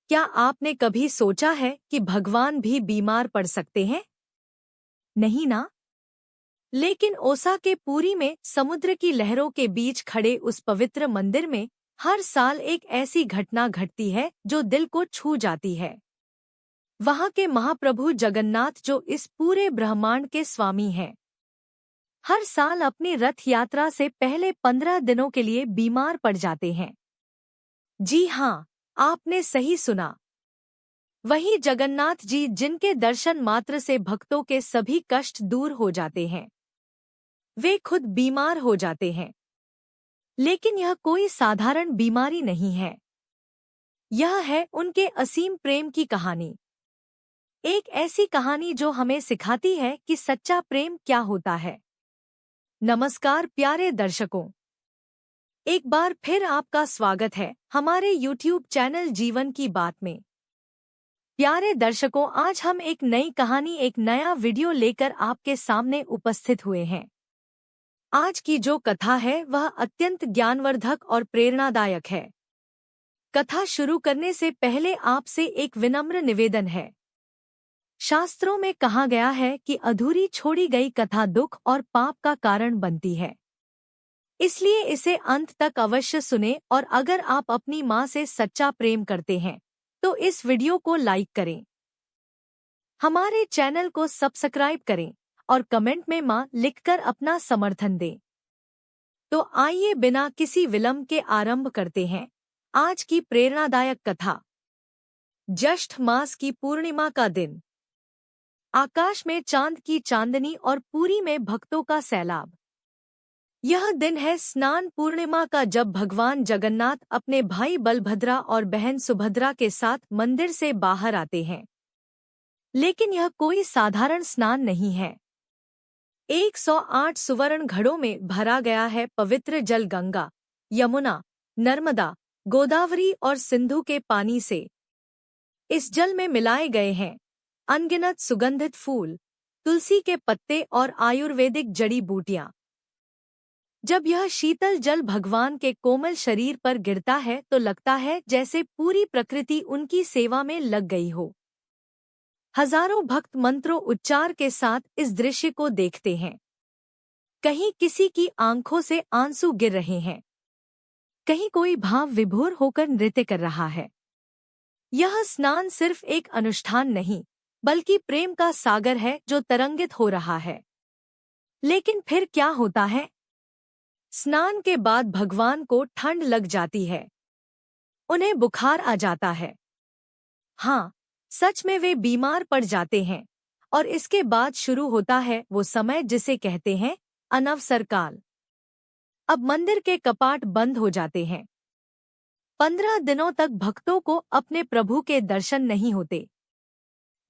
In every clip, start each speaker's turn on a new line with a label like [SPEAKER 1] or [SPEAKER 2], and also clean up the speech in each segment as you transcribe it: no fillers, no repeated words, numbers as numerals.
[SPEAKER 1] क्या आपने कभी सोचा है कि भगवान भी बीमार पड़ सकते हैं? नहीं ना? लेकिन ओसा के पुरी में समुद्र की लहरों के बीच खड़े उस पवित्र मंदिर में हर साल एक ऐसी घटना घटती है जो दिल को छू जाती है। वहाँ के महाप्रभु जगन्नाथ, जो इस पूरे ब्रह्मांड के स्वामी हैं, हर साल अपनी रथ यात्रा से पहले 15 दिनों के लिए बीमार पड़ जाते हैं। जी हाँ, आपने सही सुना। वही जगन्नाथ जी जिनके दर्शन मात्र से भक्तों के सभी कष्ट दूर हो जाते हैं, वे खुद बीमार हो जाते हैं। लेकिन यह कोई साधारण बीमारी नहीं है। यह है उनके असीम प्रेम की कहानी। एक ऐसी कहानी जो हमें सिखाती है कि सच्चा प्रेम क्या होता है। नमस्कार प्यारे दर्शकों, एक बार फिर आपका स्वागत है हमारे YouTube चैनल जीवन की बात में। प्यारे दर्शकों, आज हम एक नई कहानी, एक नया वीडियो लेकर आपके सामने उपस्थित हुए हैं। आज की जो कथा है वह अत्यंत ज्ञानवर्धक और प्रेरणादायक है। कथा शुरू करने से पहले आपसे एक विनम्र निवेदन है। शास्त्रों में कहा गया है कि अधूरी छोड़ी गई कथा दुख और पाप का कारण बनती है। इसलिए इसे अंत तक अवश्य सुनें, और अगर आप अपनी माँ से सच्चा प्रेम करते हैं तो इस वीडियो को लाइक करें, हमारे चैनल को सब्सक्राइब करें और कमेंट में माँ लिखकर अपना समर्थन दें। तो आइए बिना किसी विलंब के आरंभ करते हैं आज की प्रेरणादायक कथा। ज्येष्ठ मास की पूर्णिमा का दिन। आकाश में चांद की चांदनी और पुरी में भक्तों का सैलाब। यह दिन है स्नान पूर्णिमा का, जब भगवान जगन्नाथ अपने भाई बलभद्रा और बहन सुभद्रा के साथ मंदिर से बाहर आते हैं। लेकिन यह कोई साधारण स्नान नहीं है। 108 सुवर्ण घड़ों में भरा गया है पवित्र जल गंगा, यमुना, नर्मदा, गोदावरी और सिंधु के पानी से। इस जल में मिलाए गए हैं अनगिनत सुगंधित फूल, तुलसी के पत्ते और आयुर्वेदिक जड़ी बूटियां। जब यह शीतल जल भगवान के कोमल शरीर पर गिरता है तो लगता है जैसे पूरी प्रकृति उनकी सेवा में लग गई हो। हजारों भक्त मंत्रों उच्चार के साथ इस दृश्य को देखते हैं। कहीं किसी की आंखों से आंसू गिर रहे हैं, कहीं कोई भाव विभोर होकर नृत्य कर रहा है। यह स्नान सिर्फ एक अनुष्ठान नहीं, बल्कि प्रेम का सागर है जो तरंगित हो रहा है। लेकिन फिर क्या होता है? स्नान के बाद भगवान को ठंड लग जाती है, उन्हें बुखार आ जाता है। हाँ, सच में वे बीमार पड़ जाते हैं। और इसके बाद शुरू होता है वो समय जिसे कहते हैं अनवसर काल। अब मंदिर के कपाट बंद हो जाते हैं। 15 दिनों तक भक्तों को अपने प्रभु के दर्शन नहीं होते।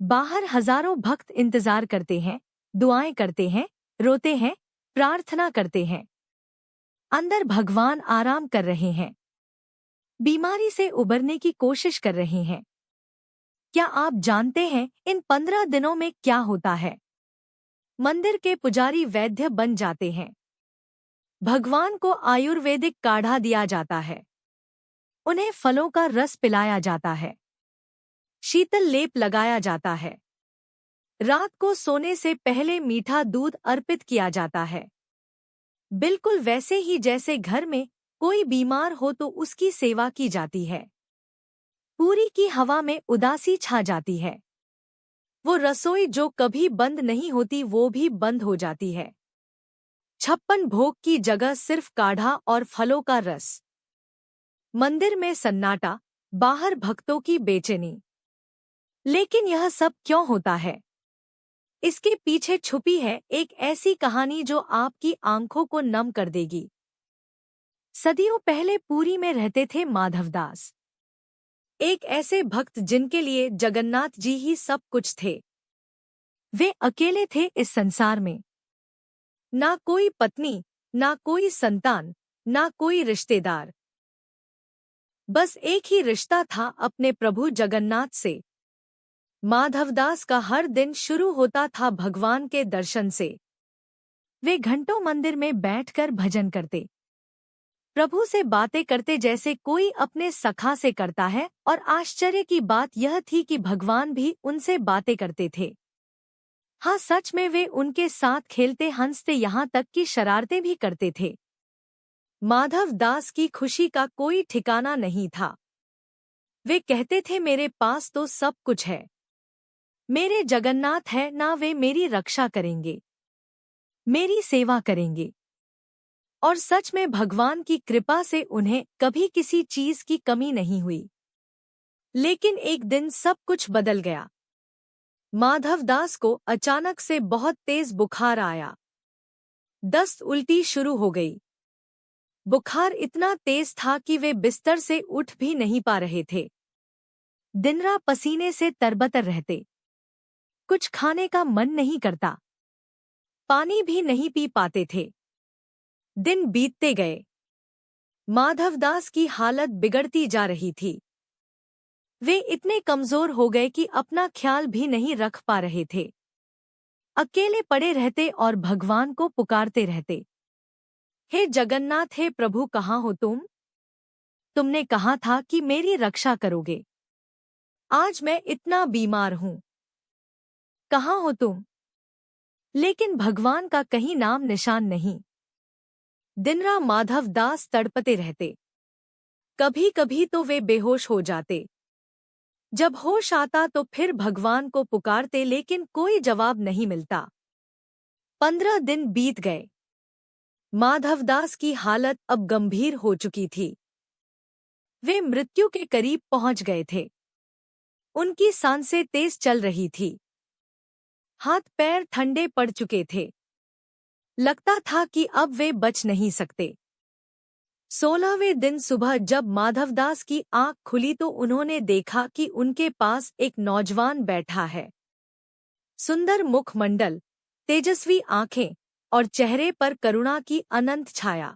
[SPEAKER 1] बाहर हजारों भक्त इंतजार करते हैं, दुआएं करते हैं, रोते हैं, प्रार्थना करते हैं। अंदर भगवान आराम कर रहे हैं, बीमारी से उबरने की कोशिश कर रहे हैं। क्या आप जानते हैं इन 15 दिनों में क्या होता है? मंदिर के पुजारी वैद्य बन जाते हैं। भगवान को आयुर्वेदिक काढ़ा दिया जाता है, उन्हें फलों का रस पिलाया जाता है, शीतल लेप लगाया जाता है। रात को सोने से पहले मीठा दूध अर्पित किया जाता है, बिल्कुल वैसे ही जैसे घर में कोई बीमार हो तो उसकी सेवा की जाती है। पूरी की हवा में उदासी छा जाती है। वो रसोई जो कभी बंद नहीं होती वो भी बंद हो जाती है। 56 भोग की जगह सिर्फ काढ़ा और फलों का रस। मंदिर में सन्नाटा, बाहर भक्तों की बेचैनी। लेकिन यह सब क्यों होता है? इसके पीछे छुपी है एक ऐसी कहानी जो आपकी आंखों को नम कर देगी। सदियों पहले पुरी में रहते थे माधवदास, एक ऐसे भक्त जिनके लिए जगन्नाथ जी ही सब कुछ थे। वे अकेले थे इस संसार में। ना कोई पत्नी, ना कोई संतान, ना कोई रिश्तेदार। बस एक ही रिश्ता था अपने प्रभु जगन्नाथ से। माधवदास का हर दिन शुरू होता था भगवान के दर्शन से। वे घंटों मंदिर में बैठकर भजन करते, प्रभु से बातें करते जैसे कोई अपने सखा से करता है, और आश्चर्य की बात यह थी कि भगवान भी उनसे बातें करते थे। हाँ, सच में वे उनके साथ खेलते हंसते, यहाँ तक कि शरारतें भी करते थे। माधव दास की खुशी का कोई ठिकाना नहीं था। वे कहते थे, मेरे पास तो सब कुछ है, मेरे जगन्नाथ है ना, वे मेरी रक्षा करेंगे, मेरी सेवा करेंगे। और सच में भगवान की कृपा से उन्हें कभी किसी चीज की कमी नहीं हुई। लेकिन एक दिन सब कुछ बदल गया। माधवदास को अचानक से बहुत तेज बुखार आया। दस्त, उल्टी शुरू हो गई। बुखार इतना तेज था कि वे बिस्तर से उठ भी नहीं पा रहे थे। दिन रात पसीने से तरबतर रहते। कुछ खाने का मन नहीं करता, पानी भी नहीं पी पाते थे। दिन बीतते गए, माधवदास की हालत बिगड़ती जा रही थी। वे इतने कमजोर हो गए कि अपना ख्याल भी नहीं रख पा रहे थे। अकेले पड़े रहते और भगवान को पुकारते रहते, हे जगन्नाथ, हे प्रभु, कहाँ हो तुम? तुमने कहा था कि मेरी रक्षा करोगे। आज मैं इतना बीमार हूँ, कहाँ हो तुम? लेकिन भगवान का कहीं नाम निशान नहीं। दिन रात माधवदास तड़पते रहते। कभी कभी तो वे बेहोश हो जाते। जब होश आता तो फिर भगवान को पुकारते, लेकिन कोई जवाब नहीं मिलता। 15 दिन बीत गए। माधवदास की हालत अब गंभीर हो चुकी थी। वे मृत्यु के करीब पहुंच गए थे। उनकी सांसें तेज चल रही थी। हाथ पैर ठंडे पड़ चुके थे। लगता था कि अब वे बच नहीं सकते। 16वें दिन सुबह जब माधवदास की आंख खुली तो उन्होंने देखा कि उनके पास एक नौजवान बैठा है। सुंदर मुखमंडल, तेजस्वी आंखें और चेहरे पर करुणा की अनंत छाया।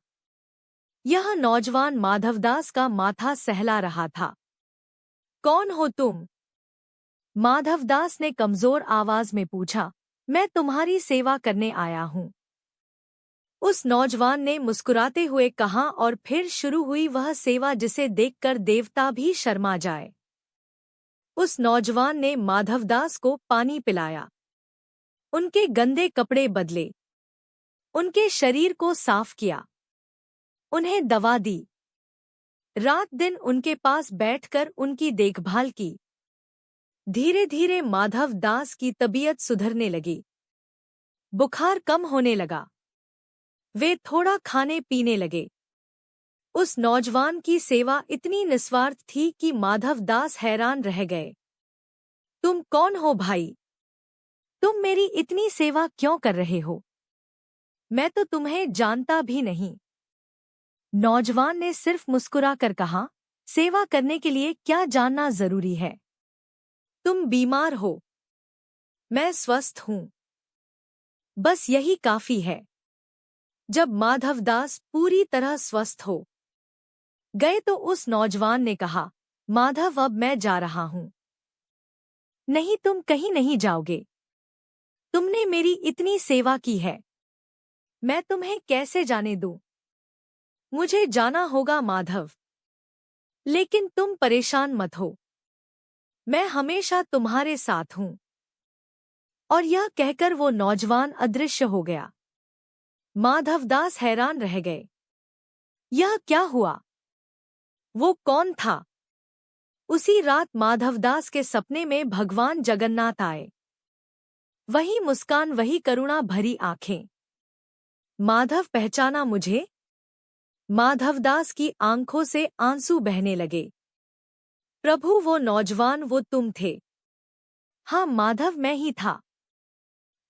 [SPEAKER 1] यह नौजवान माधवदास का माथा सहला रहा था। कौन हो तुम? माधवदास ने कमजोर आवाज में पूछा। मैं तुम्हारी सेवा करने आया हूँ, उस नौजवान ने मुस्कुराते हुए कहा, और फिर शुरू हुई वह सेवा जिसे देखकर देवता भी शर्मा जाए। उस नौजवान ने माधवदास को पानी पिलाया, उनके गंदे कपड़े बदले, उनके शरीर को साफ किया, उन्हें दवा दी। रात दिन उनके पास बैठकर उनकी देखभाल की। धीरे धीरे माधवदास की तबीयत सुधरने लगी। बुखार कम होने लगा। वे थोड़ा खाने पीने लगे। उस नौजवान की सेवा इतनी निस्वार्थ थी कि माधवदास हैरान रह गए। तुम कौन हो भाई? तुम मेरी इतनी सेवा क्यों कर रहे हो? मैं तो तुम्हें जानता भी नहीं। नौजवान ने सिर्फ मुस्कुराकर कहा, सेवा करने के लिए क्या जानना जरूरी है? तुम बीमार हो, मैं स्वस्थ हूं, बस यही काफी है। जब माधवदास पूरी तरह स्वस्थ हो गए तो उस नौजवान ने कहा, माधव, अब मैं जा रहा हूं। नहीं, तुम कहीं नहीं जाओगे। तुमने मेरी इतनी सेवा की है, मैं तुम्हें कैसे जाने दूं? मुझे जाना होगा माधव, लेकिन तुम परेशान मत हो, मैं हमेशा तुम्हारे साथ हूं। और यह कहकर वो नौजवान अदृश्य हो गया। माधवदास हैरान रह गए। यह क्या हुआ? वो कौन था? उसी रात माधवदास के सपने में भगवान जगन्नाथ आए। वही मुस्कान, वही करुणा भरी आंखें। माधव, पहचाना मुझे? माधवदास की आंखों से आंसू बहने लगे। प्रभु, वो नौजवान, वो तुम थे? हाँ माधव, मैं ही था।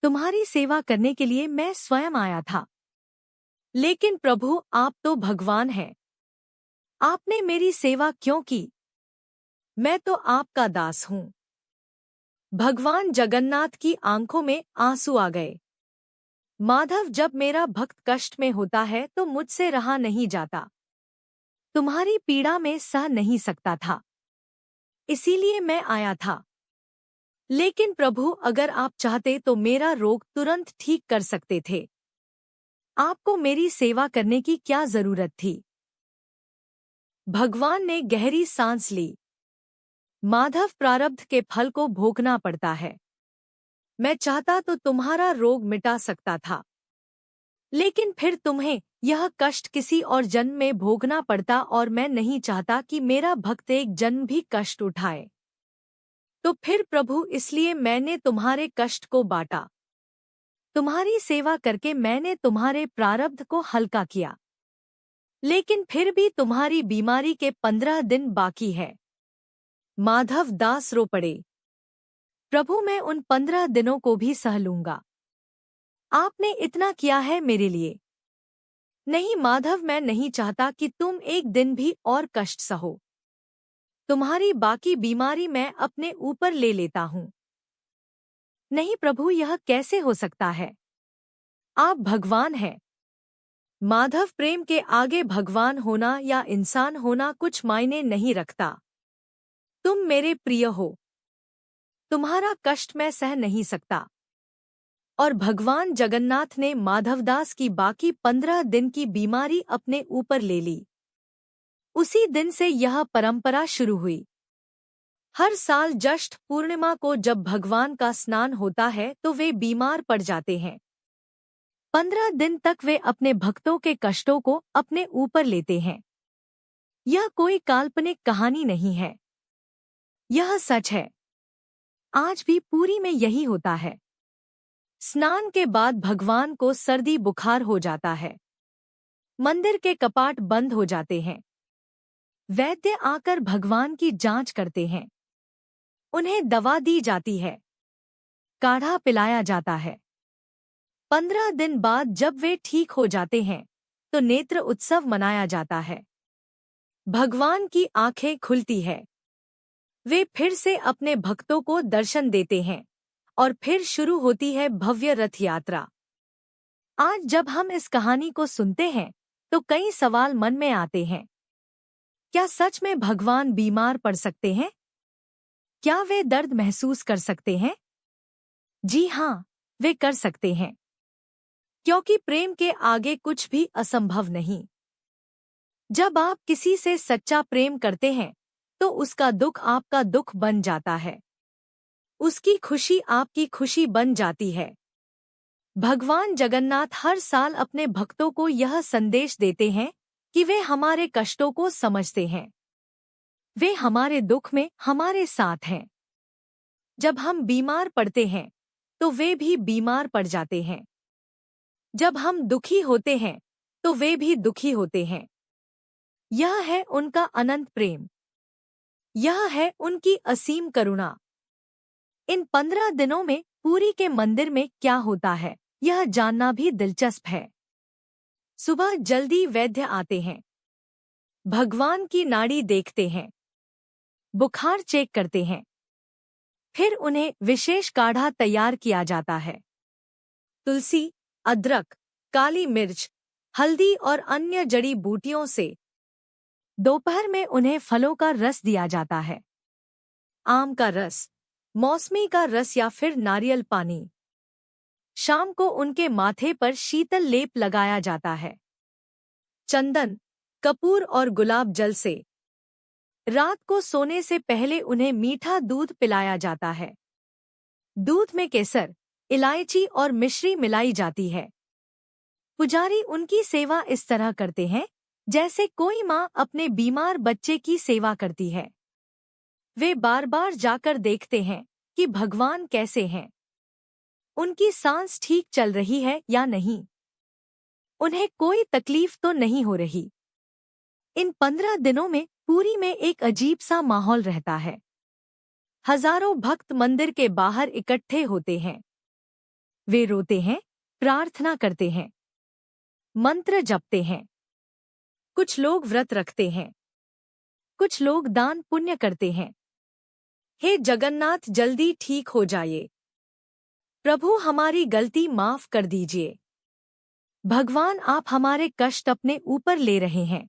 [SPEAKER 1] तुम्हारी सेवा करने के लिए मैं स्वयं आया था। लेकिन प्रभु, आप तो भगवान हैं। आपने मेरी सेवा क्यों की? मैं तो आपका दास हूं। भगवान जगन्नाथ की आंखों में आंसू आ गए। माधव, जब मेरा भक्त कष्ट में होता है तो मुझसे रहा नहीं जाता। तुम्हारी पीड़ा में सह नहीं सकता था, इसीलिए मैं आया था। लेकिन प्रभु, अगर आप चाहते तो मेरा रोग तुरंत ठीक कर सकते थे। आपको मेरी सेवा करने की क्या जरूरत थी? भगवान ने गहरी सांस ली। माधव, प्रारब्ध के फल को भोगना पड़ता है। मैं चाहता तो तुम्हारा रोग मिटा सकता था, लेकिन फिर तुम्हें यह कष्ट किसी और जन्म में भोगना पड़ता, और मैं नहीं चाहता कि मेरा भक्त एक जन्म भी कष्ट उठाए। तो फिर प्रभु, इसलिए मैंने तुम्हारे कष्ट को बांटा। तुम्हारी सेवा करके मैंने तुम्हारे प्रारब्ध को हल्का किया, लेकिन फिर भी तुम्हारी बीमारी के 15 दिन बाकी है। माधव दास रो पड़े। प्रभु, मैं उन 15 दिनों को भी सह लूंगा। आपने इतना किया है मेरे लिए। नहीं माधव, मैं नहीं चाहता कि तुम एक दिन भी और कष्ट सहो। तुम्हारी बाकी बीमारी मैं अपने ऊपर ले लेता हूँ। नहीं प्रभु, यह कैसे हो सकता है? आप भगवान हैं। माधव, प्रेम के आगे भगवान होना या इंसान होना कुछ मायने नहीं रखता। तुम मेरे प्रिय हो। तुम्हारा कष्ट मैं सह नहीं सकता। और भगवान जगन्नाथ ने माधवदास की बाकी 15 दिन की बीमारी अपने ऊपर ले ली। उसी दिन से यह परंपरा शुरू हुई। हर साल ज्येष्ठ पूर्णिमा को जब भगवान का स्नान होता है तो वे बीमार पड़ जाते हैं। 15 दिन तक वे अपने भक्तों के कष्टों को अपने ऊपर लेते हैं। यह कोई काल्पनिक कहानी नहीं है, यह सच है। आज भी पुरी में यही होता है। स्नान के बाद भगवान को सर्दी बुखार हो जाता है। मंदिर के कपाट बंद हो जाते हैं। वैद्य आकर भगवान की जांच करते हैं। उन्हें दवा दी जाती है, काढ़ा पिलाया जाता है। 15 दिन बाद जब वे ठीक हो जाते हैं तो नेत्र उत्सव मनाया जाता है। भगवान की आंखें खुलती है। वे फिर से अपने भक्तों को दर्शन देते हैं और फिर शुरू होती है भव्य रथ यात्रा। आज जब हम इस कहानी को सुनते हैं तो कई सवाल मन में आते हैं। क्या सच में भगवान बीमार पड़ सकते हैं? क्या वे दर्द महसूस कर सकते हैं? जी हाँ, वे कर सकते हैं, क्योंकि प्रेम के आगे कुछ भी असंभव नहीं। जब आप किसी से सच्चा प्रेम करते हैं तो उसका दुख आपका दुख बन जाता है, उसकी खुशी आपकी खुशी बन जाती है। भगवान जगन्नाथ हर साल अपने भक्तों को यह संदेश देते हैं कि वे हमारे कष्टों को समझते हैं। वे हमारे दुख में हमारे साथ हैं। जब हम बीमार पड़ते हैं तो वे भी बीमार पड़ जाते हैं। जब हम दुखी होते हैं तो वे भी दुखी होते हैं। यह है उनका अनंत प्रेम। यह है उनकी असीम करुणा। इन 15 दिनों में पुरी के मंदिर में क्या होता है, यह जानना भी दिलचस्प है। सुबह जल्दी वैद्य आते हैं। भगवान की नाड़ी देखते हैं, बुखार चेक करते हैं। फिर उन्हें विशेष काढ़ा तैयार किया जाता है। तुलसी, अदरक, काली मिर्च, हल्दी और अन्य जड़ी बूटियों से। दोपहर में उन्हें फलों का रस दिया जाता है। आम का रस, मौसमी का रस या फिर नारियल पानी। शाम को उनके माथे पर शीतल लेप लगाया जाता है, चंदन, कपूर और गुलाब जल से। रात को सोने से पहले उन्हें मीठा दूध पिलाया जाता है। दूध में केसर, इलायची और मिश्री मिलाई जाती है। पुजारी उनकी सेवा इस तरह करते हैं जैसे कोई माँ अपने बीमार बच्चे की सेवा करती है। वे बार बार जाकर देखते हैं कि भगवान कैसे हैं, उनकी सांस ठीक चल रही है या नहीं, उन्हें कोई तकलीफ तो नहीं हो रही। इन 15 दिनों में पुरी में एक अजीब सा माहौल रहता है। हजारों भक्त मंदिर के बाहर इकट्ठे होते हैं। वे रोते हैं, प्रार्थना करते हैं, मंत्र जपते हैं। कुछ लोग व्रत रखते हैं, कुछ लोग दान पुण्य करते हैं। हे जगन्नाथ, जल्दी ठीक हो जाइए। प्रभु, हमारी गलती माफ कर दीजिए। भगवान, आप हमारे कष्ट अपने ऊपर ले रहे हैं।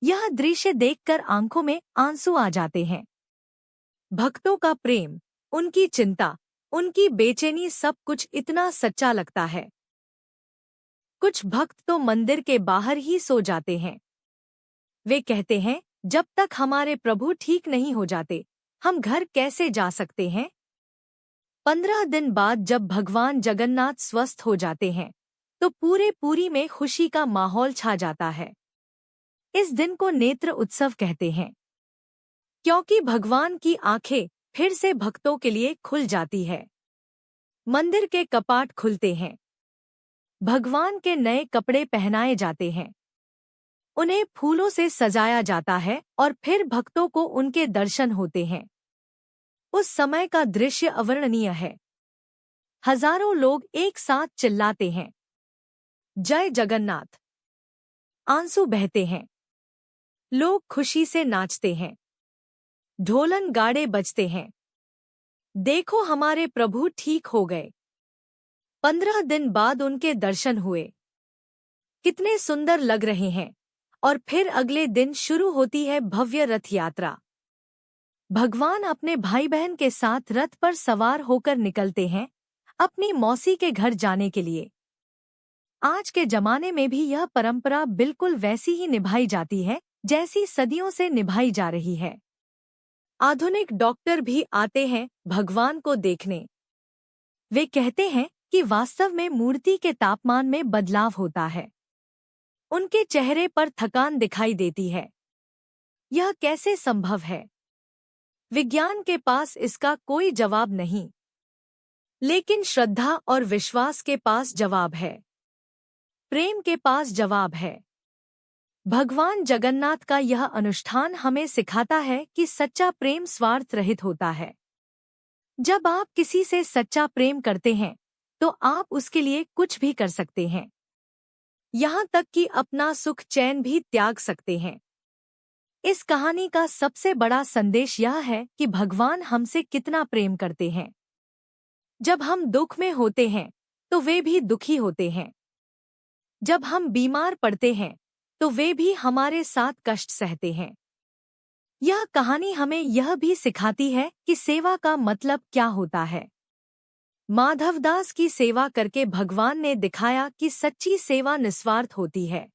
[SPEAKER 1] यह दृश्य देखकर आंखों में आंसू आ जाते हैं। भक्तों का प्रेम, उनकी चिंता, उनकी बेचैनी, सब कुछ इतना सच्चा लगता है। कुछ भक्त तो मंदिर के बाहर ही सो जाते हैं। वे कहते हैं, जब तक हमारे प्रभु ठीक नहीं हो जाते, हम घर कैसे जा सकते हैं? 15 दिन बाद जब भगवान जगन्नाथ स्वस्थ हो जाते हैं, तो पूरे पुरी में खुशी का माहौल छा जाता है। इस दिन को नेत्र उत्सव कहते हैं, क्योंकि भगवान की आंखें फिर से भक्तों के लिए खुल जाती है। मंदिर के कपाट खुलते हैं, भगवान के नए कपड़े पहनाए जाते हैं, उन्हें फूलों से सजाया जाता है और फिर भक्तों को उनके दर्शन होते हैं। उस समय का दृश्य अवर्णनीय है। हजारों लोग एक साथ चिल्लाते हैं, जय जगन्नाथ। आंसू बहते हैं, लोग खुशी से नाचते हैं, ढोलन गाड़े बजते हैं। देखो, हमारे प्रभु ठीक हो गए। 15 दिन बाद उनके दर्शन हुए। कितने सुंदर लग रहे हैं। और फिर अगले दिन शुरू होती है भव्य रथ यात्रा। भगवान अपने भाई बहन के साथ रथ पर सवार होकर निकलते हैं अपनी मौसी के घर जाने के लिए। आज के जमाने में भी यह परंपरा बिल्कुल वैसी ही निभाई जाती है जैसी सदियों से निभाई जा रही है। आधुनिक डॉक्टर भी आते हैं भगवान को देखने। वे कहते हैं कि वास्तव में मूर्ति के तापमान में बदलाव होता है। उनके चेहरे पर थकान दिखाई देती है। यह कैसे संभव है? विज्ञान के पास इसका कोई जवाब नहीं, लेकिन श्रद्धा और विश्वास के पास जवाब है। प्रेम के पास जवाब है। भगवान जगन्नाथ का यह अनुष्ठान हमें सिखाता है कि सच्चा प्रेम स्वार्थ रहित होता है। जब आप किसी से सच्चा प्रेम करते हैं, तो आप उसके लिए कुछ भी कर सकते हैं, यहाँ तक कि अपना सुख चैन भी त्याग सकते हैं। इस कहानी का सबसे बड़ा संदेश यह है कि भगवान हमसे कितना प्रेम करते हैं। जब हम दुख में होते हैं, तो वे भी दुखी होते हैं। जब हम बीमार पड़ते हैं, तो वे भी हमारे साथ कष्ट सहते हैं। यह कहानी हमें यह भी सिखाती है कि सेवा का मतलब क्या होता है। माधवदास की सेवा करके भगवान ने दिखाया कि सच्ची सेवा निस्वार्थ होती है।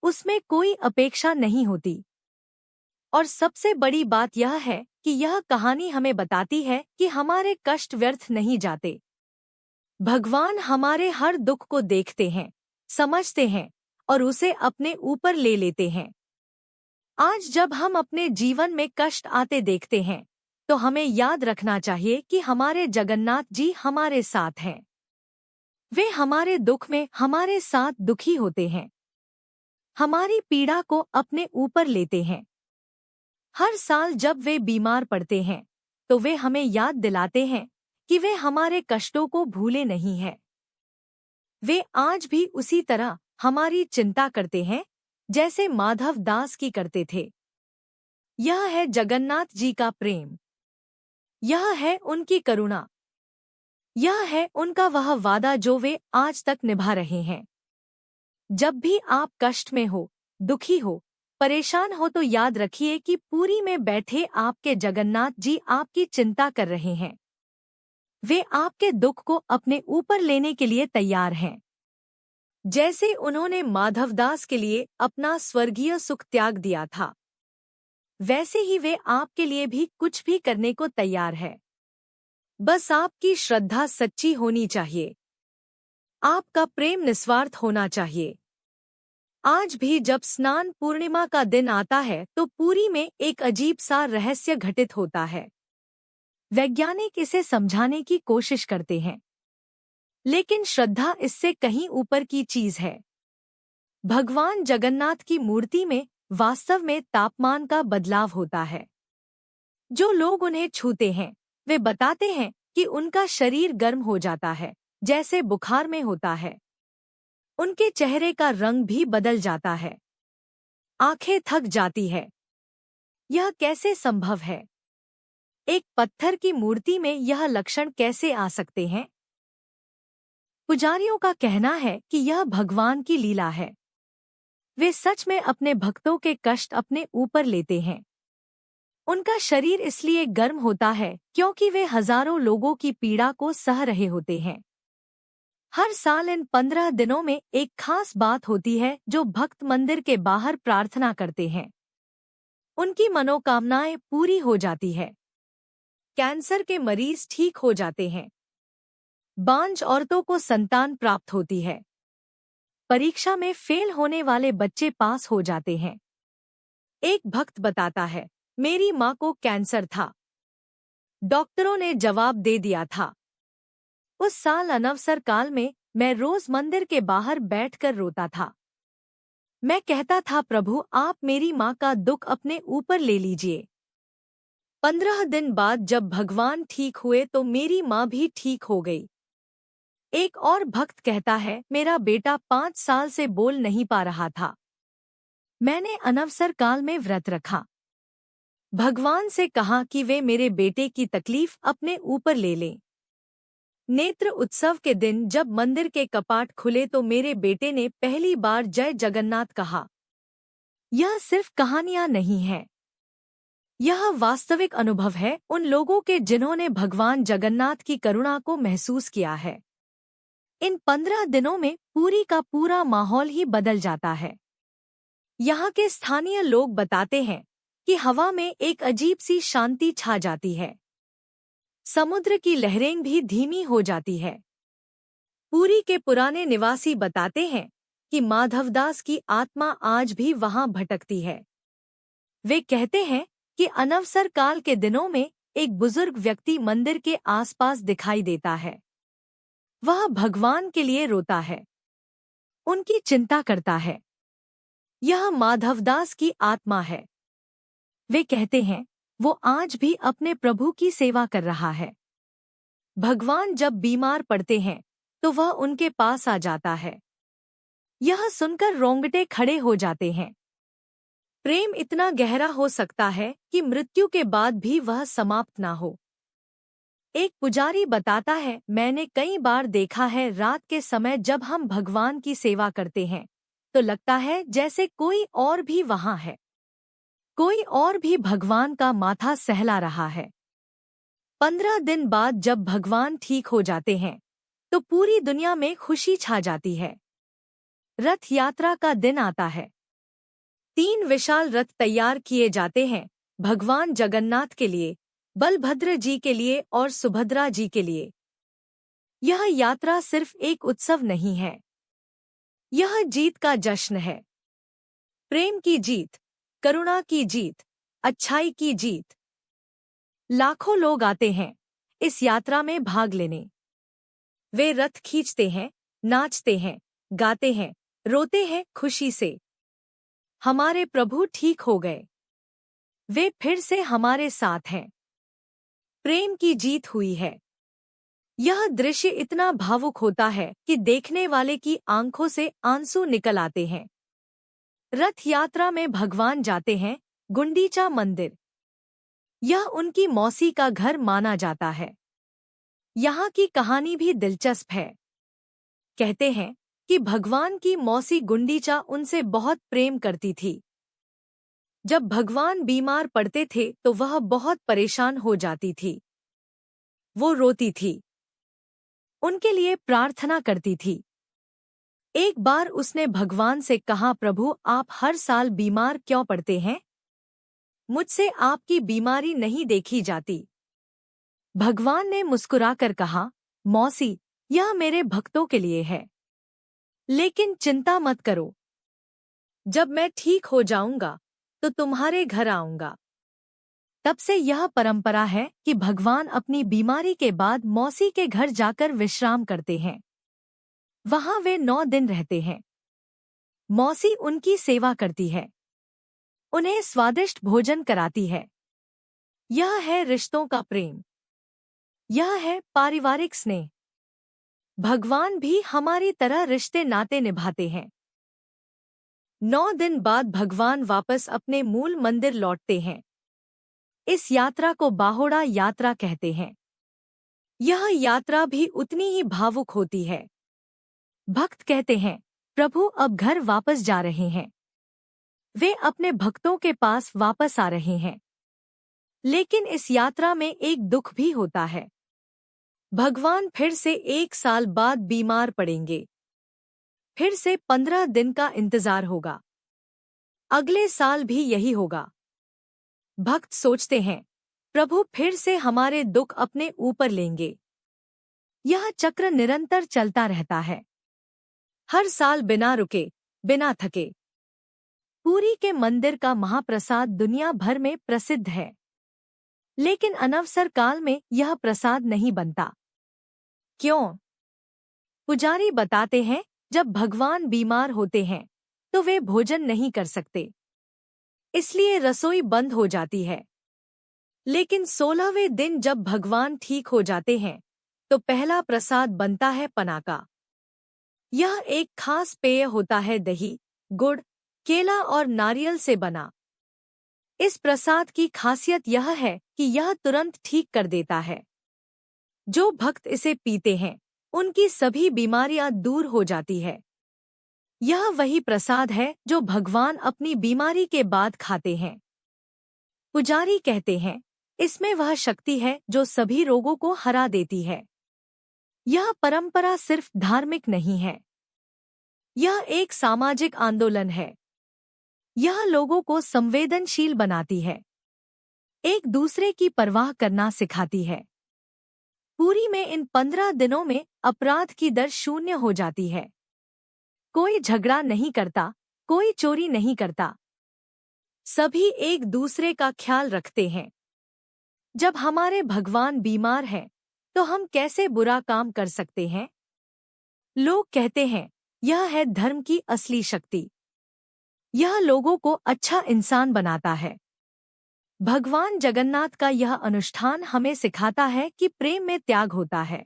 [SPEAKER 1] उसमें कोई अपेक्षा नहीं होती। और सबसे बड़ी बात यह है कि यह कहानी हमें बताती है कि हमारे कष्ट व्यर्थ नहीं जाते। भगवान हमारे हर दुख को देखते हैं, समझते हैं और उसे अपने ऊपर ले लेते हैं। आज जब हम अपने जीवन में कष्ट आते देखते हैं, तो हमें याद रखना चाहिए कि हमारे जगन्नाथ जी हमारे साथ हैं। वे हमारे दुख में हमारे साथ दुखी होते हैं, हमारी पीड़ा को अपने ऊपर लेते हैं। हर साल जब वे बीमार पड़ते हैं, तो वे हमें याद दिलाते हैं कि वे हमारे कष्टों को भूले नहीं हैं। वे आज भी उसी तरह हमारी चिंता करते हैं जैसे माधव दास की करते थे। यह है जगन्नाथ जी का प्रेम। यह है उनकी करुणा। यह है उनका वह वादा जो वे आज तक निभा रहे हैं। जब भी आप कष्ट में हो, दुखी हो, परेशान हो, तो याद रखिए कि पुरी में बैठे आपके जगन्नाथ जी आपकी चिंता कर रहे हैं। वे आपके दुख को अपने ऊपर लेने के लिए तैयार हैं। जैसे उन्होंने माधवदास के लिए अपना स्वर्गीय सुख त्याग दिया था, वैसे ही वे आपके लिए भी कुछ भी करने को तैयार है। बस आपकी श्रद्धा सच्ची होनी चाहिए। आपका प्रेम निस्वार्थ होना चाहिए। आज भी जब स्नान पूर्णिमा का दिन आता है, तो पुरी में एक अजीब सा रहस्य घटित होता है। वैज्ञानिक इसे समझाने की कोशिश करते हैं, लेकिन श्रद्धा इससे कहीं ऊपर की चीज है। भगवान जगन्नाथ की मूर्ति में वास्तव में तापमान का बदलाव होता है। जो लोग उन्हें छूते हैं, वे बताते हैं कि उनका शरीर गर्म हो जाता है, जैसे बुखार में होता है। उनके चेहरे का रंग भी बदल जाता है, आंखें थक जाती है। यह कैसे संभव है? एक पत्थर की मूर्ति में यह लक्षण कैसे आ सकते हैं? पुजारियों का कहना है कि यह भगवान की लीला है। वे सच में अपने भक्तों के कष्ट अपने ऊपर लेते हैं। उनका शरीर इसलिए गर्म होता है क्योंकि वे हजारों लोगों की पीड़ा को सह रहे होते हैं। हर साल इन 15 दिनों में एक खास बात होती है जो भक्त मंदिर के बाहर प्रार्थना करते हैं। उनकी मनोकामनाएं पूरी हो जाती है। कैंसर के मरीज ठीक हो जाते हैं। बांझ औरतों को संतान प्राप्त होती है। परीक्षा में फेल होने वाले बच्चे पास हो जाते हैं। एक भक्त बताता है, मेरी माँ को कैंसर था। डॉक्टरों ने जवाब दे दिया था। उस साल अनवसर काल में मैं रोज मंदिर के बाहर बैठकर रोता था। मैं कहता था, प्रभु आप मेरी माँ का दुख अपने ऊपर ले लीजिए। 15 दिन बाद जब भगवान ठीक हुए तो मेरी माँ भी ठीक हो गई। एक और भक्त कहता है, मेरा बेटा 5 साल से बोल नहीं पा रहा था। मैंने अनवसर काल में व्रत रखा। भगवान से कहा कि वे मेरे बेटे की तकलीफ अपने ऊपर ले लें। नेत्र उत्सव के दिन जब मंदिर के कपाट खुले तो मेरे बेटे ने पहली बार जय जगन्नाथ कहा। यह सिर्फ कहानियां नहीं है, यह वास्तविक अनुभव है उन लोगों के जिन्होंने भगवान जगन्नाथ की करुणा को महसूस किया है। इन 15 दिनों में पूरी का पूरा माहौल ही बदल जाता है। यहाँ के स्थानीय लोग बताते हैं कि हवा में एक अजीब सी शांति छा जाती है। समुद्र की लहरें भी धीमी हो जाती है। पुरी के पुराने निवासी बताते हैं कि माधवदास की आत्मा आज भी वहां भटकती है। वे कहते हैं कि अनवसर काल के दिनों में एक बुजुर्ग व्यक्ति मंदिर के आसपास दिखाई देता है। वह भगवान के लिए रोता है, उनकी चिंता करता है। यह माधवदास की आत्मा है। वे कहते हैं, वो आज भी अपने प्रभु की सेवा कर रहा है। भगवान जब बीमार पड़ते हैं तो वह उनके पास आ जाता है। यह सुनकर रोंगटे खड़े हो जाते हैं। प्रेम इतना गहरा हो सकता है कि मृत्यु के बाद भी वह समाप्त ना हो। एक पुजारी बताता है, मैंने कई बार देखा है रात के समय जब हम भगवान की सेवा करते हैं तो लगता है जैसे कोई और भी वहां है, कोई और भी भगवान का माथा सहला रहा है। 15 दिन बाद जब भगवान ठीक हो जाते हैं तो पूरी दुनिया में खुशी छा जाती है। रथ यात्रा का दिन आता है। 3 विशाल रथ तैयार किए जाते हैं, भगवान जगन्नाथ के लिए, बलभद्र जी के लिए और सुभद्रा जी के लिए। यह यात्रा सिर्फ एक उत्सव नहीं है, यह जीत का जश्न है। प्रेम की जीत, करुणा की जीत, अच्छाई की जीत। लाखों लोग आते हैं इस यात्रा में भाग लेने। वे रथ खींचते हैं, नाचते हैं, गाते हैं, रोते हैं खुशी से। हमारे प्रभु ठीक हो गए, वे फिर से हमारे साथ हैं। प्रेम की जीत हुई है। यह दृश्य इतना भावुक होता है कि देखने वाले की आंखों से आंसू निकल आते हैं। रथ यात्रा में भगवान जाते हैं गुंडीचा मंदिर। यह उनकी मौसी का घर माना जाता है। यहाँ की कहानी भी दिलचस्प है। कहते हैं कि भगवान की मौसी गुंडीचा उनसे बहुत प्रेम करती थी। जब भगवान बीमार पड़ते थे तो वह बहुत परेशान हो जाती थी। वो रोती थी, उनके लिए प्रार्थना करती थी। एक बार उसने भगवान से कहा, प्रभु आप हर साल बीमार क्यों पड़ते हैं? मुझसे आपकी बीमारी नहीं देखी जाती। भगवान ने मुस्कुराकर कहा, मौसी यह मेरे भक्तों के लिए है, लेकिन चिंता मत करो, जब मैं ठीक हो जाऊंगा तो तुम्हारे घर आऊंगा। तब से यह परंपरा है कि भगवान अपनी बीमारी के बाद मौसी के घर जाकर विश्राम करते हैं। वहां वे 9 दिन रहते हैं। मौसी उनकी सेवा करती है, उन्हें स्वादिष्ट भोजन कराती है। यह है रिश्तों का प्रेम, यह है पारिवारिक स्नेह। भगवान भी हमारी तरह रिश्ते नाते निभाते हैं। 9 दिन बाद भगवान वापस अपने मूल मंदिर लौटते हैं। इस यात्रा को बाहोड़ा यात्रा कहते हैं। यह यात्रा भी उतनी ही भावुक होती है। भक्त कहते हैं, प्रभु अब घर वापस जा रहे हैं। वे अपने भक्तों के पास वापस आ रहे हैं। लेकिन इस यात्रा में एक दुख भी होता है। भगवान फिर से 1 साल बाद बीमार पड़ेंगे। फिर से 15 दिन का इंतजार होगा। अगले साल भी यही होगा। भक्त सोचते हैं, प्रभु फिर से हमारे दुख अपने ऊपर लेंगे। यह चक्र निरंतर चलता रहता है, हर साल बिना रुके, बिना थके। पुरी के मंदिर का महाप्रसाद दुनिया भर में प्रसिद्ध है, लेकिन अनवसर काल में यह प्रसाद नहीं बनता। क्यों? पुजारी बताते हैं, जब भगवान बीमार होते हैं तो वे भोजन नहीं कर सकते, इसलिए रसोई बंद हो जाती है। लेकिन 16वें दिन जब भगवान ठीक हो जाते हैं तो पहला प्रसाद बनता है पना का। यह एक खास पेय होता है, दही, गुड़, केला और नारियल से बना। इस प्रसाद की खासियत यह है कि यह तुरंत ठीक कर देता है। जो भक्त इसे पीते हैं उनकी सभी बीमारियां दूर हो जाती है। यह वही प्रसाद है जो भगवान अपनी बीमारी के बाद खाते हैं। पुजारी कहते हैं, इसमें वह शक्ति है जो सभी रोगों को हरा देती है। यह परंपरा सिर्फ धार्मिक नहीं है, यह एक सामाजिक आंदोलन है। यह लोगों को संवेदनशील बनाती है, एक दूसरे की परवाह करना सिखाती है। पुरी में इन 15 दिनों में अपराध की दर 0 हो जाती है। कोई झगड़ा नहीं करता, कोई चोरी नहीं करता। सभी एक दूसरे का ख्याल रखते हैं। जब हमारे भगवान बीमार हैं, तो हम कैसे बुरा काम कर सकते हैं? लोग कहते हैं, यह है धर्म की असली शक्ति। यह लोगों को अच्छा इंसान बनाता है। भगवान जगन्नाथ का यह अनुष्ठान हमें सिखाता है कि प्रेम में त्याग होता है।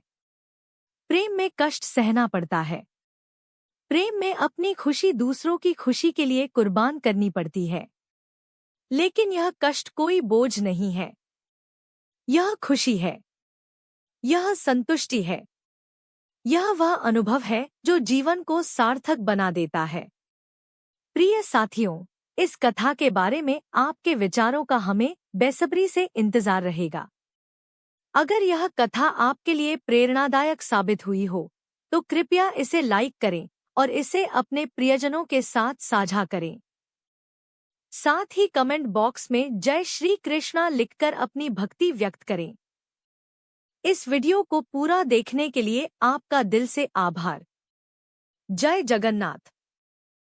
[SPEAKER 1] प्रेम में कष्ट सहना पड़ता है। प्रेम में अपनी खुशी दूसरों की खुशी के लिए कुर्बान करनी पड़ती है। लेकिन यह कष्ट कोई बोझ नहीं है, यह खुशी है, यह संतुष्टि है। यह वह अनुभव है जो जीवन को सार्थक बना देता है। प्रिय साथियों, इस कथा के बारे में आपके विचारों का हमें बेसब्री से इंतजार रहेगा। अगर यह कथा आपके लिए प्रेरणादायक साबित हुई हो, तो कृपया इसे लाइक करें और इसे अपने प्रियजनों के साथ साझा करें। साथ ही कमेंट बॉक्स में जय श्री कृष्णा लिखकर अपनी भक्ति व्यक्त करें। इस वीडियो को पूरा देखने के लिए आपका दिल से आभार। जय जगन्नाथ।